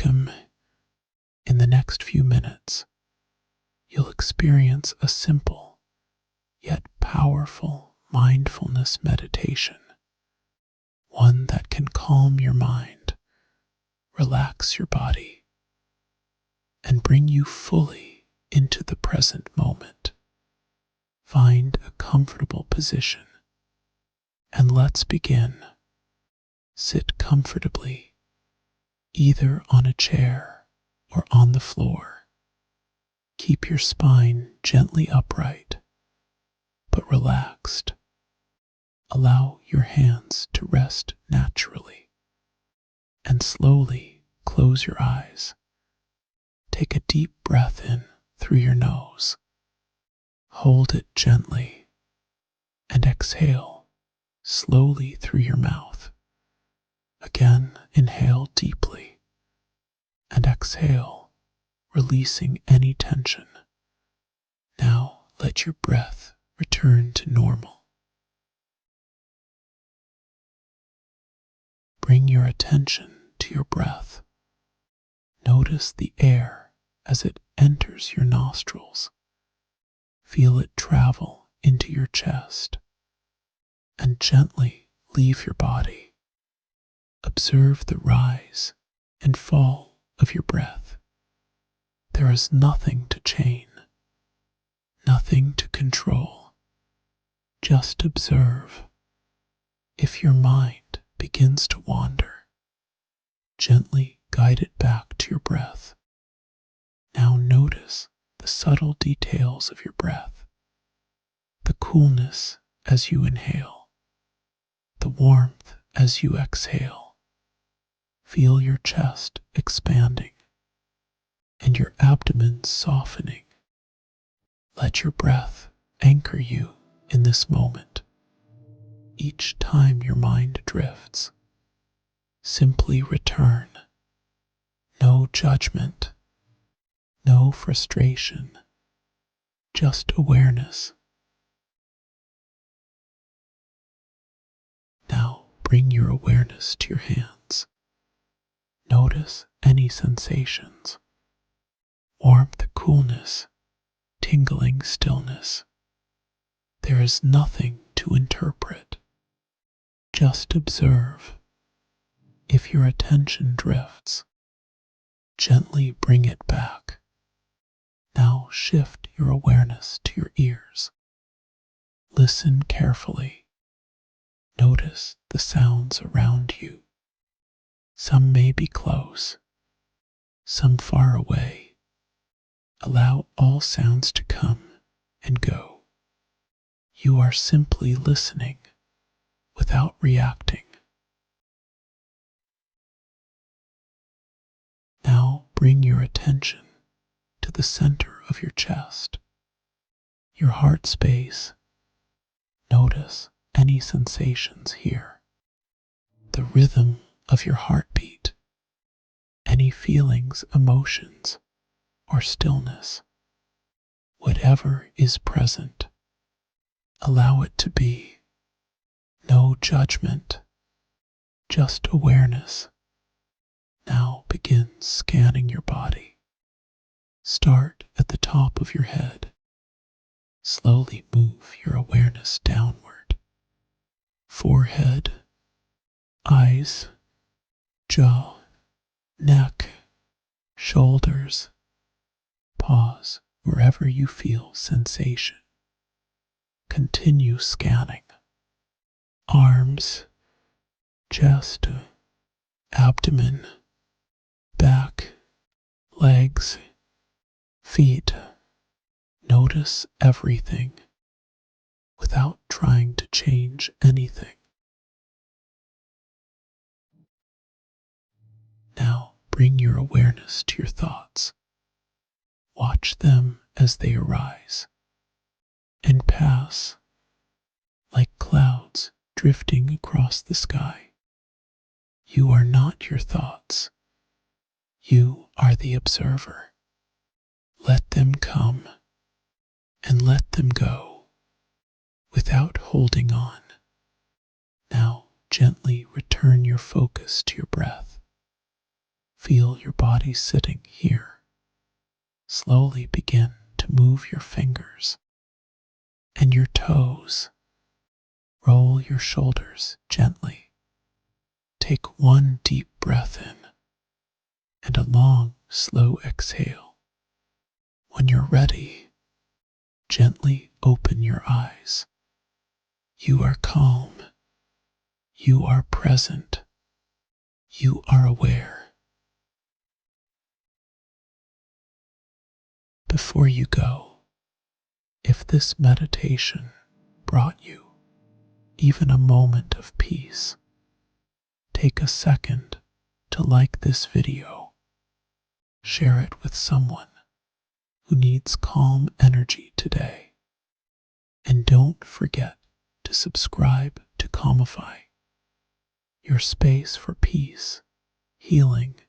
Welcome. In the next few minutes, you'll experience a simple yet powerful mindfulness meditation, one that can calm your mind, relax your body, and bring you fully into the present moment. Find a comfortable position and let's begin. Sit comfortably, either on a chair or on the floor. Keep your spine gently upright, but relaxed. Allow your hands to rest naturally, and slowly close your eyes. Take a deep breath in through your nose. Hold it gently, and exhale slowly through your mouth. Again, inhale deeply, and exhale, releasing any tension. Now let your breath return to normal. Bring your attention to your breath. Notice the air as it enters your nostrils. Feel it travel into your chest and gently leave your body. Observe the rise and fall of your breath. There is nothing to chain, nothing to control. Just observe. If your mind begins to wander, gently guide it back to your breath. Now notice the subtle details of your breath, the coolness as you inhale, the warmth as you exhale. Feel your chest expanding and your abdomen softening. Let your breath anchor you in this moment. Each time your mind drifts, simply return. No judgment, no frustration, just awareness. Now bring your awareness to your hands. Notice any sensations, warmth, coolness, tingling stillness. There is nothing to interpret. Just observe. If your attention drifts, gently bring it back. Now shift your awareness to your ears. Listen carefully. Notice the sounds around you. Some may be close, some far away. Allow all sounds to come and go. You are simply listening without reacting. Now bring your attention to the center of your chest, your heart space. Notice any sensations here, the rhythm of your heartbeat, any feelings, emotions, or stillness. Whatever is present, allow it to be. No judgment, just awareness. Now begin scanning your body. Start at the top of your head. Slowly move your awareness downward. Forehead, eyes, jaw, neck, shoulders. Pause wherever you feel sensation. Continue scanning. Arms, chest, abdomen, back, legs, feet. Notice everything without trying to change anything. Now bring your awareness to your thoughts. Watch them as they arise and pass like clouds drifting across the sky. You are not your thoughts. You are the observer. Let them come and let them go without holding on. Now gently return your focus to your breath. Feel your body sitting here. Slowly begin to move your fingers and your toes. Roll your shoulders gently. Take one deep breath in and a long, slow exhale. When you're ready, gently open your eyes. You are calm. You are present. You are aware. Before you go, if this meditation brought you even a moment of peace, take a second to like this video. Share it with someone who needs calm energy today. And don't forget to subscribe to Calmify, your space for peace, healing,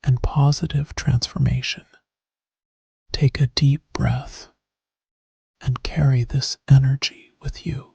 and positive transformation. Take a deep breath and carry this energy with you.